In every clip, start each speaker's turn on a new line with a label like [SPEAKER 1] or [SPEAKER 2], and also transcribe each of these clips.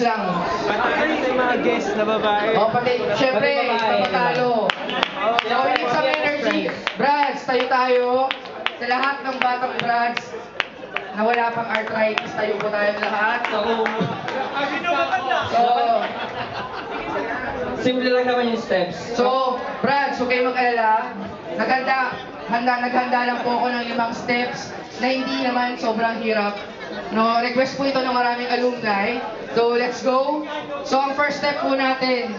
[SPEAKER 1] points lang.
[SPEAKER 2] Pati yung mga guests na babae.
[SPEAKER 1] O, pati, syempre, papatalo. So, need some energy. Brads, tayo. Sa lahat ng batang Brads, na wala pang arthritis, tayo po tayo lahat. So,
[SPEAKER 2] Simple lang naman yung steps.
[SPEAKER 1] So, Brad, so kayo mag-alala, naghanda lang po ako ng 5 steps na hindi naman sobrang hirap. No, request po ito ng maraming alumni. So, let's go. So, ang first step po natin,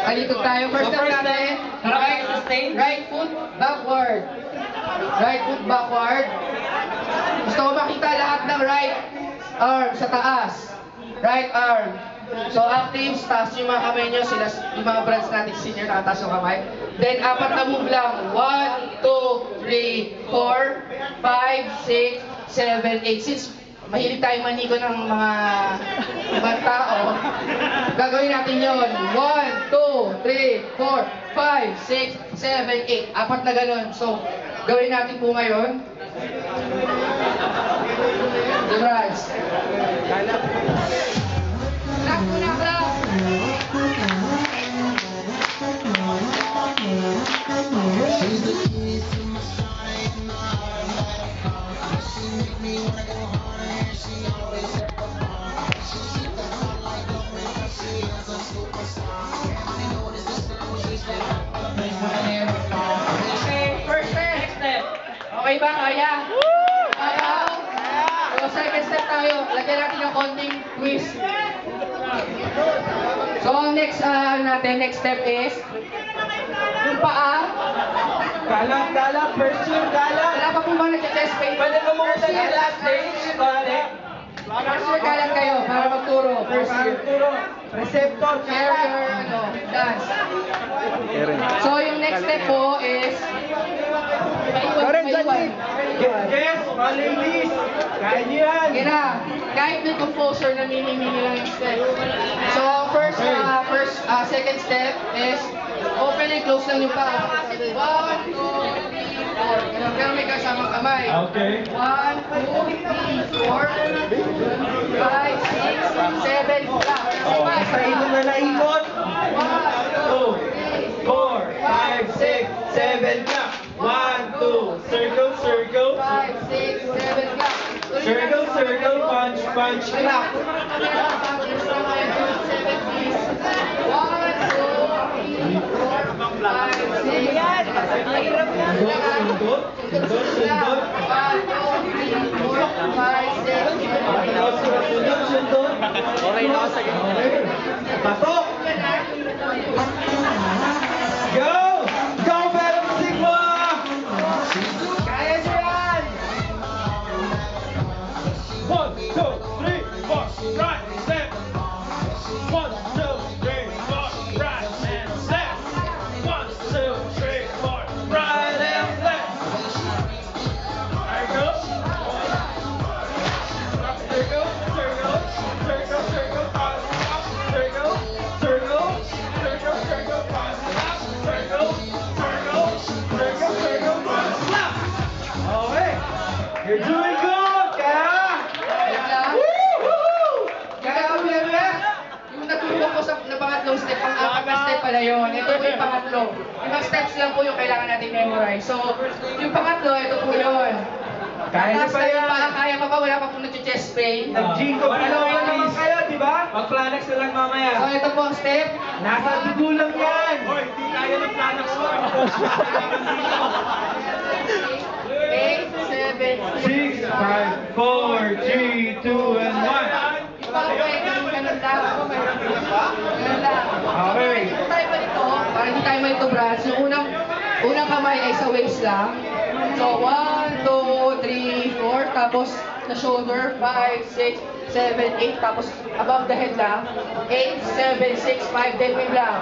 [SPEAKER 1] alitog tayo. First step natin, right foot backward. Right foot backward. Gusto ko makita lahat ng right arm sa taas. Right arm. So, active, taas yung mga kamay nyo, yung mga brands natin senior, nakataas yung kamay. Then, 4 na move lang. 1, 2, 3, 4, 5, 6, 7, 8. Since mahilig tayo manigo ng mga ibang tao, gagawin natin yon. 1, 2, 3, 4, 5, 6, 7, 8. 4 na ganun. So, gawin natin po ngayon. The brands. Clap muna, clap! Okay, first step. Okay ba? Kaya? Kaya? So, second step tayo. Lagyan natin ng konting twist. So, ang next step is yung paa.
[SPEAKER 2] Galang, first year, galang.
[SPEAKER 1] Wala pa po ba nag-chest pain?
[SPEAKER 2] Pwede ka muna sa last stage.
[SPEAKER 1] First year galang kayo para magturo. First year.
[SPEAKER 2] Receptor,
[SPEAKER 1] Carrier, dance. So, yung next step po is maiwan.
[SPEAKER 2] Yes, mga ladies. Kaya niyo yan.
[SPEAKER 1] Yan na. Kahit may composer na mini-mini lang yung step. So, second step is open and close lang yung paa. 1, 2, 3, 4. Ganun, pero may kasamang kamay.
[SPEAKER 2] Okay.
[SPEAKER 1] 1, 2, 3, 4, 5, 6, 7, clap.
[SPEAKER 2] Sa ikot na naikot. 2, 4, 5, 6, 7, clap. 1, 2, circle,
[SPEAKER 1] 5, 6, 7, clap.
[SPEAKER 2] circle, punch, clap.
[SPEAKER 1] 1, 2, 3, 4, 5, 6,
[SPEAKER 2] Sundot. Okay na ako sa Pasok! Go! Go, Venom Sigma!
[SPEAKER 1] Kaya nyo yan!
[SPEAKER 3] 1, 2, 3, 4, right, step. 1, 2, 3, 4, right and left. 1, 2, 3, 4, right and left. There you go. Circle, pause, stop. Circle, pause, stop. Circle, pause, stop.
[SPEAKER 2] Okay. You're doing good, kaya!
[SPEAKER 1] Kaya po yan ba? Yung natulog ko sa pangatlong step, pang-apat na step pala yun. Ito po yung pangatlo. Ibang steps lang po yung kailangan natin memorize. So, yung pangatlo, ito po yun.
[SPEAKER 2] Kaya
[SPEAKER 1] Taas
[SPEAKER 2] pa
[SPEAKER 1] na yung
[SPEAKER 2] yan.
[SPEAKER 1] paa, kaya pa ba? Wala pa po nag-chest pain.
[SPEAKER 2] Nag-jinko Pinoy naman kayo, di ba? Mag-Planex na lang mamaya.
[SPEAKER 1] So, ito po ang step.
[SPEAKER 2] Nasa dugo lang yan.
[SPEAKER 3] Hoy, di kaya ng Planax ko.
[SPEAKER 1] 8, 7,
[SPEAKER 2] 6, 5, 4, 3, 2, and 1.
[SPEAKER 1] Yung paa ko, ganun lang. Ganun lang.
[SPEAKER 2] Okay.
[SPEAKER 1] Hindi tayo malito, para hindi tayo malito, Brad. Yung unang kamay ay sa waist lang. So, 1, 2, 3, 4, tapos sa shoulder, 5, 6, 7, 8, tapos above the head lang. 8, 7, 6, 5, then wing lang.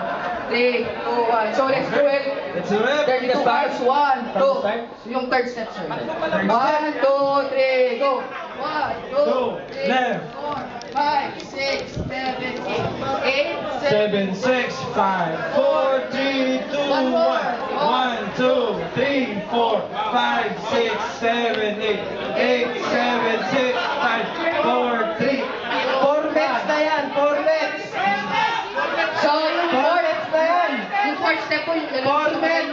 [SPEAKER 1] 3, 2, 1. So, let's do it.
[SPEAKER 2] Let's do it.
[SPEAKER 1] 32 times. 1, 2. Yung third step, sir. 1, 2, 3, go. 1, 2, 3,
[SPEAKER 2] left.
[SPEAKER 1] 4, 5, 6, 7, 8,
[SPEAKER 2] 7, 6, 5, 4, 3, 2, 1. 1, 2, 3, 4, 5, 6, 7, 8, 8, 7, 6, 5, 4, 3. 4 bets na yan. 4
[SPEAKER 1] Yan ang
[SPEAKER 2] Formen!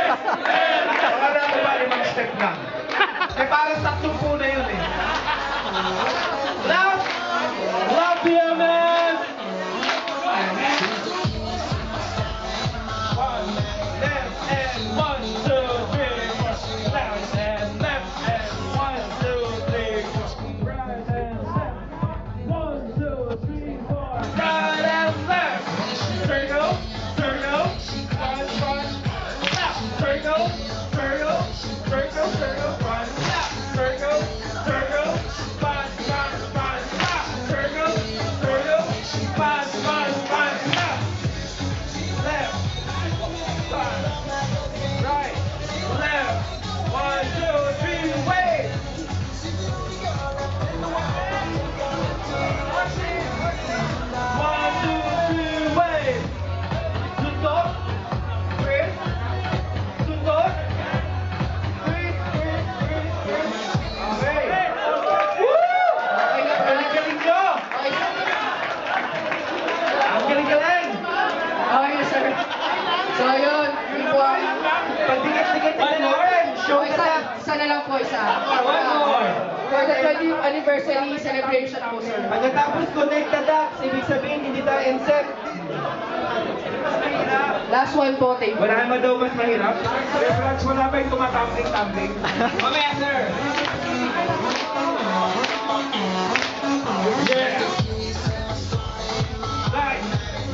[SPEAKER 2] Akala ko ba 5 step lang? Eh parang 10 na yun eh. Love! Love BMS! One, left and 1, 2, 3, 4. Left and left and 1, 2, 3, 4. Right and left. 1, 2, 3, 4. Right and left. Circle, circle. One, one. Left. Circle, circle. Circle, circle. One, left. Circle, circle. One, one, one. Left. Circle, circle. One, one, one. Left. Left. One. Right. Left. 1, 2, 3. Wait. One, two, three, wave. Suntok. Twist. Suntok. Twist, twist, twist, twist. Okay. Woo!
[SPEAKER 1] Okay na,
[SPEAKER 2] Ang
[SPEAKER 1] Brad.
[SPEAKER 2] galing nyo!
[SPEAKER 1] Okay,
[SPEAKER 2] Ang galing-galing!
[SPEAKER 1] okay na, sir. So, yun. Yun po ang...
[SPEAKER 2] Pagdikit-dikit na natin. Show
[SPEAKER 1] Okay,
[SPEAKER 2] ka na.
[SPEAKER 1] isa na lang po, isa.
[SPEAKER 2] One more.
[SPEAKER 1] For the 20th anniversary celebration po, sir.
[SPEAKER 2] Pagkatapos connect the dots, ibig sabihin hindi tayo NSEP.
[SPEAKER 1] Last one po, tape.
[SPEAKER 2] Wala naman daw mas mahirap. Reference, wala ba yung tumatambling-tambling? Mamaya, sir! Yeah! Right,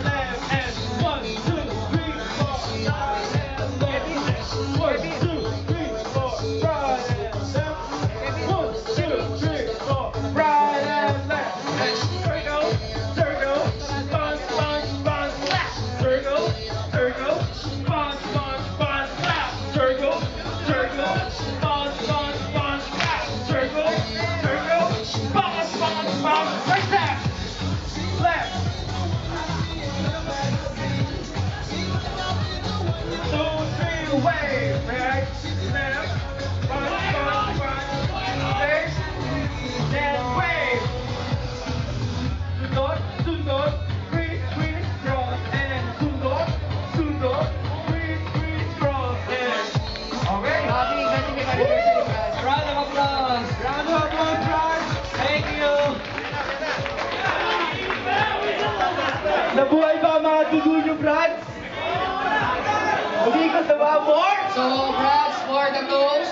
[SPEAKER 2] left, and 1, 2, 3, 4. Right and left. 1, 2, 3, 4. Right and left. 1, 2, 3, 4. Right and left. Circle, circle. Bunch, bunch, bunch. Left. Circle, circle. Bunch, bunch, bunch. Left. Circle, circle. Bunch, bunch, bunch. Left. Circle, circle. Bunch, bunch, bunch. Right there. Left. 2, 3, wave. Right, left. Bunch, bunch, bunch. Left. Then wave. Sundot, sundot. Crease, crease, cross. And sundot, sundot. Crease, crease, cross. And okay.
[SPEAKER 1] Happy 20th anniversary, Brad.
[SPEAKER 2] Round of applause. Round of applause, Brad. Thank you. Nabuhay ba ang mga dugo niyo, Brad? Umikot na ba more?
[SPEAKER 1] So, Brads, for the toast,